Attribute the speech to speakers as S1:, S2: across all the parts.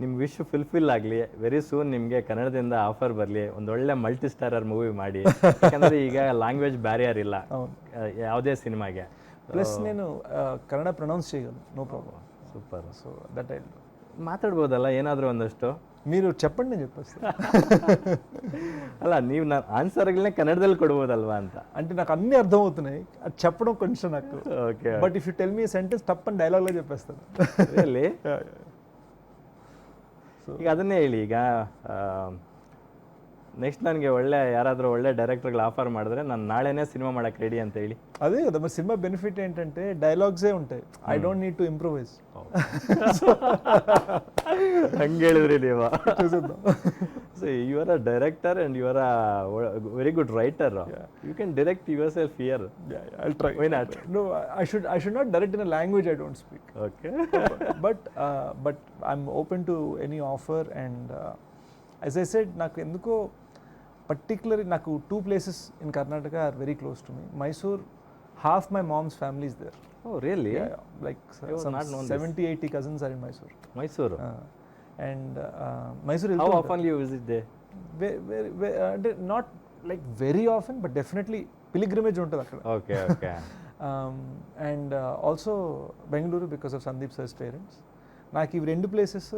S1: ನಿಮ್ಮ wish fulfil ಆಗಲಿ. Very soon ನಿಮಗೆ ಕನ್ನಡದಿಂದ ಆಫರ್ ಬರಲಿ, ಒಂದೊಳ್ಳೆ ಮಲ್ಟಿ ಸ್ಟಾರರ್ ಮೂವಿ ಮಾಡಿ. ಯಾಕಂದರೆ ಈಗ ಲ್ಯಾಂಗ್ವೇಜ್ ಬ್ಯಾರಿಯರ್ ಇಲ್ಲ ಯಾವುದೇ ಸಿನಿಮಾಗೆ.
S2: ಪ್ಲಸ್ నేను ಕನ್ನಡ ಪ್ರೊನೌನ್ಸ್ చేయగలను, no problem.
S1: Super.
S2: So that I
S1: ಮಾತಾಡ್ಬೋದಲ್ಲ ಏನಾದರೂ ಒಂದಷ್ಟು?
S2: మీరు చెప్పండి, నేను చెప్పేస్తాను.
S1: ಅಲ್ಲ, ನೀವು ಆನ್ಸರ್ಗಳನ್ನೇ ಕನ್ನಡದಲ್ಲಿ ಕೊಡ್ಬೋದಲ್ವಾ ಅಂತ.
S2: అంటే నాకు అన్నీ అర్థమవుతున్నాయి, అది చెప్పడం కొంచెం నాకు.
S1: Okay.
S2: But if you tell me sentence తప్పని డైలాగ్లో చెప్పేస్తాను.
S1: ರಿಯಲಿ? ಈಗ ಅದನ್ನೇ ಹೇಳಿ. ಈಗ ನೆಕ್ಸ್ಟ್ ನನಗೆ ಯಾರಾದರೂ ಒಳ್ಳೆ ಡೈರೆಕ್ಟರ್ಗಳು ಆಫರ್ ಮಾಡಿದ್ರೆ ನಾನು ನಾಳೆನೇ ಸಿನಿಮಾ ಮಾಡೋಕ್ಕೆ ರೆಡಿ ಅಂತ ಹೇಳಿ.
S2: అదే కదా మరి సినిమా బెనిఫిట్ ఏంటంటే డైలాగ్సే ఉంటాయి. I don't need to improvise.
S1: ಹಂಗೆ ಹೇಳಿದ್ರಿ ನೀವು. So you are a director and you are a very good writer. You can direct yourself here.
S2: I'll try.
S1: Why not?
S2: No, I should not direct in a language I don't speak.
S1: Okay.
S2: but I'm open to any offer, and as I said, నాకు ఎందుకో particularly నాకు two places in Karnataka are very close to me. Mysore, half my mom's family is there.
S1: Oh, really?
S2: Yeah, like some
S1: not known
S2: 70-80 cousins are in Mysore.
S1: Mysore.
S2: And Mysore.
S1: How often you visit there?
S2: Not like very often, but definitely pilgrimage ఉంటుంది అక్కడ.
S1: Okay, okay.
S2: And also Bengaluru because of Sandeep sir's parents. నాకు ఇవి రెండు places.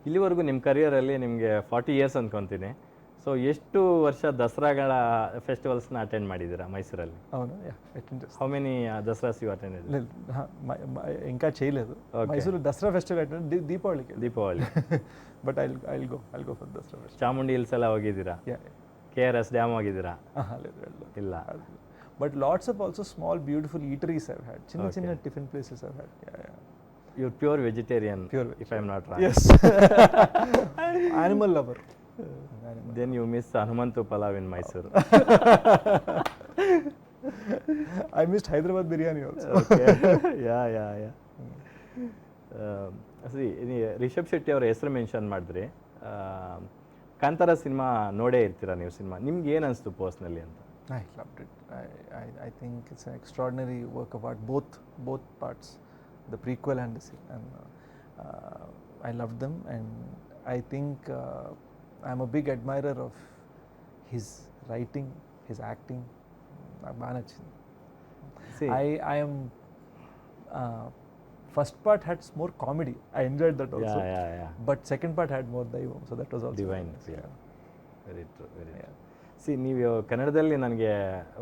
S1: ಇಲ್ಲಿವರೆಗೂ ನಿಮ್ಮ ಕರಿಯರಲ್ಲಿ ನಿಮಗೆ 40 years ಅಂದ್ಕೊತೀನಿ. So ಎಷ್ಟು ವರ್ಷ ದಸರಾಗಳ ಫೆಸ್ಟಿವಲ್ಸ್ನ ಅಟೆಂಡ್ ಮಾಡಿದ್ದೀರಾ ಮೈಸೂರಲ್ಲಿ?
S2: అవును, అటెండ్ చేస్తాను.
S1: How many Dasaras you attended?
S2: ఇంకా చేయలేదు. మైసూరు దసరా ఫెస్టివల్ అటెండ్, దీపావళికి.
S1: Deepavali.
S2: But I'll go for Dasara festival.
S1: Chamundi hills ಎಲ್ಲ ಹೋಗಿದ್ದೀರಾ? KRS ಡ್ಯಾಮ್ ಹೋಗಿದ್ದೀರಾ? ಇಲ್ಲ.
S2: But lots of also small beautiful eateries I've had. చిన్న చిన్న tiffin places I've had.
S1: You're pure vegetarian, if I'm not wrong.
S2: Yes. Animal lover.
S1: Then you miss Hanumantu Palav in Mysore.
S2: I missed Hyderabad biryani also.
S1: Okay. Yeah. See, Rishab Shetty ಅವರ ಹೆಸರು mention ಮಾಡಿದ್ರಿ. Kantara cinema ನೋಡೇ ಇರ್ತೀರಾ ನೀವು cinema. ನಿಮ್ಗೆ ಏನು ಅನಿಸ್ತು personally ಅಂತ?
S2: I loved it. I think it's an extraordinary work of art, both parts, the prequel and the sequel, and I loved them, and I think I'm a big admirer of his writing, his acting. I am first part had more comedy. I enjoyed that also.
S1: Yeah.
S2: But second part had more daivam, so that was also
S1: divine.
S2: nice.
S1: Yeah. Very true. C, ನೀವು ಕನ್ನಡದಲ್ಲಿ ನನಗೆ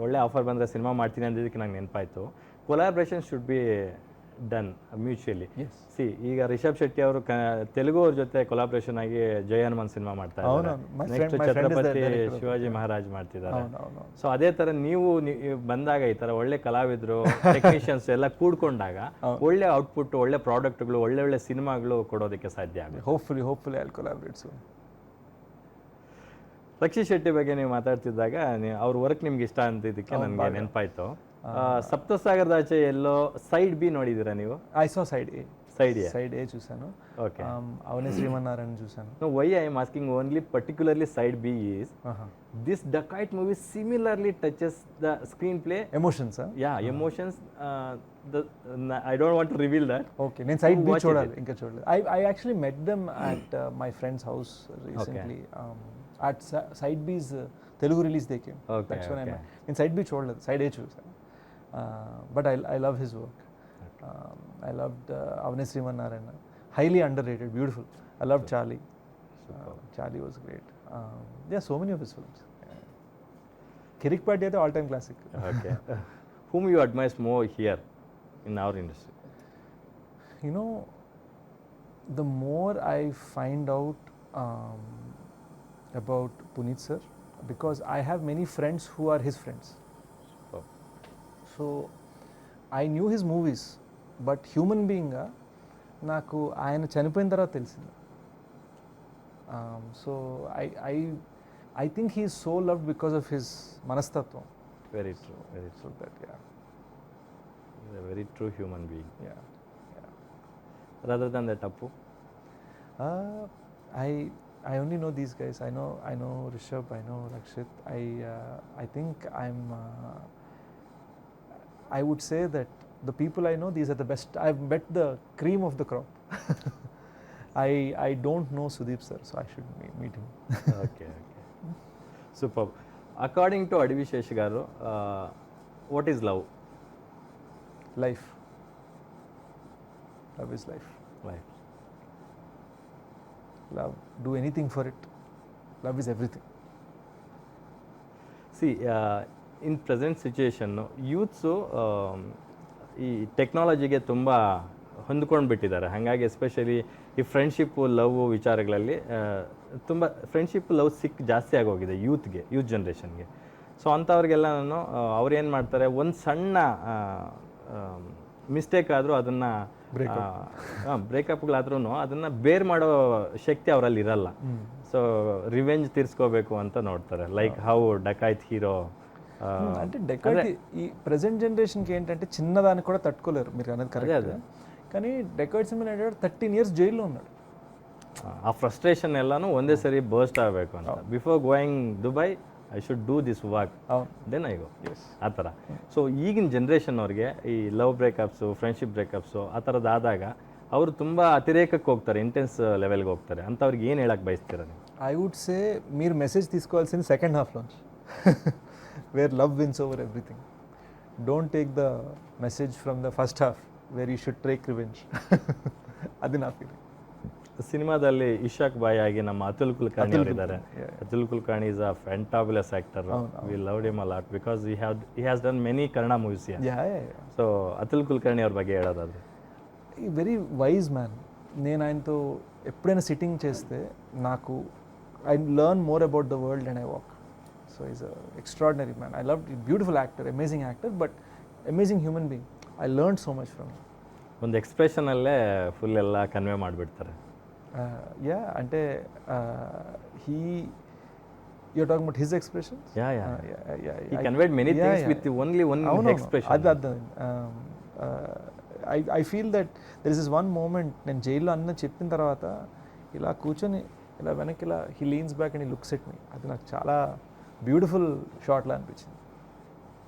S1: ಒಳ್ಳೆ offer ಬಂದರೆ cinema ಮಾಡ್ತೀನಿ ಅಂದಿದ್ದಕ್ಕೆ ನಂಗೆ ನೆನಪಾಯಿತು. Collaboration should be done mutually. See, ಈಗ ರಿಷಬ್ ಶೆಟ್ಟಿ ಅವರು ತೆಲುಗು ಅವ್ರ ಜೊತೆ ಕೊಲಾಬ್ರೇಷನ್ ಆಗಿ ಜಯ ಹನುಮಾನ್ ಸಿನಿಮಾ ಮಾಡ್ತಾ ಇದ್ದಾರೆ. ನೆಕ್ಸ್ಟ್ ಛತ್ರಪತಿ ಶಿವಾಜಿ ಮಹಾರಾಜ್ ಮಾಡ್ತಿದ್ದಾರೆ. ಸೊ ಅದೇ ಥರ ನೀವು ಬಂದಾಗ ಈ ಥರ ಒಳ್ಳೆ ಕಲಾವಿದರು, ಟೆಕ್ನಿಷಿಯನ್ಸ್ ಎಲ್ಲ ಕೂಡ್ಕೊಂಡಾಗ ಒಳ್ಳೆ ಔಟ್ಪುಟ್, ಒಳ್ಳೆ ಪ್ರಾಡಕ್ಟ್ಗಳು, ಒಳ್ಳೆ ಸಿನಿಮಾಗಳು ಕೊಡೋದಕ್ಕೆ ಸಾಧ್ಯ ಆಗುತ್ತೆ.
S2: Hopefully I'll collaborate soon.
S1: Rakshit Shetty ಬಗ್ಗೆ ನೀವು ಮಾತಾಡ್ತಿದ್ದಾಗ ಅವ್ರ ವರ್ಕ್ ನಿಮ್ಗೆ ಇಷ್ಟ ಅಂತಿದ್ದಕ್ಕೆ ನನಗೆ ನೆನಪಾಯ್ತು. ಸಪ್ತಸಾಗರದಾಚೆ ಎಲ್ಲೋ ಸೈಡ್ ಬಿ ನೋಡಿದ್ದೀರಾ ನೀವು?
S2: I saw side A. Side A చూసాను.
S1: Okay.
S2: అవనే శ్రీమన్నారాయణ చూసాను.
S1: No, why I am asking only particularly side B is this Dacoit movie similarly touches the screenplay.
S2: Emotions, huh?
S1: Yeah, emotions. I don't want to reveal that.
S2: Okay, నేను side B చూడాలి, ఇంకా చూడలేదు. I actually met them at my friend's house recently. At side B's Telugu release they came. That's when I met. నేను side B చూడలేదు, side A చూసాను. But I love his work. I loved Avane Srimanarayana. Highly underrated, beautiful. I loved Charlie. Charlie was great. So many of his films. Kirik Party is the all-time classic.
S1: Okay. Whom you admire more here in our industry?
S2: You know, the more I find out about Puneet sir, because I have many friends who are his friends. So I knew his movies, but human being గా నాకు ఆయన చనిపోయిన తర్వాత తెలిసింది. So I think he is so loved because of his మనస్తత్వం.
S1: Very true.
S2: So that
S1: He's a very true human being.
S2: Yeah.
S1: Rather than that, Appu?
S2: I only know these guys. I know Rishabh, I know Rakshit. I think I would say that the people I know, these are the best. I've met the cream of the crop. I don't know Sudeep sir, so I should meet him.
S1: Okay super. According to అడవి శేష్ గారు, what is love?
S2: Life. Love is life.
S1: Life.
S2: Love, do anything for it. Love is everything.
S1: C in present situation youths ಈ ಟೆಕ್ನಾಲಜಿಗೆ ತುಂಬ ಹೊಂದ್ಕೊಂಡು ಬಿಟ್ಟಿದ್ದಾರೆ. ಹಾಗಾಗಿ especially ಈ friendship love ವಿಚಾರಗಳಲ್ಲಿ ತುಂಬ ಫ್ರೆಂಡ್ಶಿಪ್ ಲವ್ ಜಾಸ್ತಿ ಆಗೋಗಿದೆ ಯೂತ್ ಜನ್ರೇಷನ್ಗೆ. ಸೊ ಅಂಥವ್ರಿಗೆಲ್ಲ ನಾನು ಅವ್ರು ಏನು ಮಾಡ್ತಾರೆ, ಒಂದು ಸಣ್ಣ ಮಿಸ್ಟೇಕ್ ಆದರೂ ಅದನ್ನು ಬ್ರೇಕಪ್ಗಳಾದ್ರೂ ಅದನ್ನು ಬೇರ್ ಮಾಡೋ ಶಕ್ತಿ ಅವರಲ್ಲಿ ಇರಲ್ಲ. ಸೊ ರಿವೆಂಜ್ ತೀರ್ಸ್ಕೋಬೇಕು ಅಂತ ನೋಡ್ತಾರೆ, ಲೈಕ್ ಹೌ ಡಕಾಯ್ತ್ ಹೀರೋ.
S2: అంటే డెకాయిటీ ఈ ప్రెసెంట్ జనరేషన్కి ఏంటంటే చిన్నదాన్ని కూడా తట్టుకోలేరు, మీరు అనేది కరెక్ట్. కానీ డెకాయిట్ సినిమా 13 years జైల్లో ఉన్నాడు.
S1: ಆ ಫ್ರಸ್ಟ್ರೇಷನ್ ಎಲ್ಲನೂ ಒಂದೇ ಸರಿ ಬರ್ಸ್ಟ್ ಆಗಬೇಕು ಅಂತ. Before going Dubai I should do this work, then I go, ಆ ಥರ. ಸೊ ಈಗಿನ ಜನ್ರೇಷನ್ ಅವ್ರಿಗೆ ಈ ಲವ್ ಬ್ರೇಕಪ್ಸು, ಫ್ರೆಂಡ್ಶಿಪ್ ಬ್ರೇಕಪ್ಸು ಆ ಥರದ್ದಾದಾಗ ಅವರು ತುಂಬ ಅತಿರೇಕಕ್ಕೆ ಹೋಗ್ತಾರೆ, ಇಂಟೆನ್ಸ್ ಲೆವೆಲ್ಗೆ ಹೋಗ್ತಾರೆ. ಅಂಥವ್ರಿಗೆ ಏನು ಹೇಳಕ್ಕೆ ಬಯಸ್ತೀರ ನೀವು?
S2: ఐ వుడ్ సే మీరు మెసేజ్ తీసుకోవాల్సింది సెకండ్ హాఫ్లోంచి, where love wins over everything. Don't take the message from the first half where you should take revenge. అది నా ಫೀಲಿಂಗ್.
S1: ಸಿನಿಮಾದಲ್ಲಿ ಇಶಾಕ್ ಬಾಯ್ ಆಗಿ ನಮ್ಮ ಅತುಲ್ ಕುಲಕರ್ಣಿ ಅವರಿದ್ದಾರೆ. Atul Kulkarni is a fantabulous actor. We loved him a lot because he has done many Kannada movies. So Atul Kulkarni ಅವ್ರ ಬಗ್ಗೆ ಹೇಳೋದಾದ್ರೆ,
S2: very wise man. నేను ఆయనతో ఎప్పుడైనా సిట్టింగ్ చేస్తే నాకు I learn more about the world and I walk. So is extraordinary man. I love beautiful actor, amazing actor, but amazing human being. I learn so much from.
S1: ಒಂದು ಎಕ್ಸ್ಪ್ರೆಷನಲ್ಲೇ full ಎಲ್ಲ convey ಮಾಡಿಬಿಡ್ತಾರೆ.
S2: Yeah అంటే you're talking about his expressions?
S1: Yeah. He conveyed many things with only one expression.
S2: అది I feel that there is this one moment నేను జైల్లో అన్న చెప్పిన తర్వాత ఇలా కూర్చొని ఇలా వెనక్కి ఇలా he leans back and he looks at me. అది నాకు చాలా బ్యూటిఫుల్ షాట్లా అనిపించింది.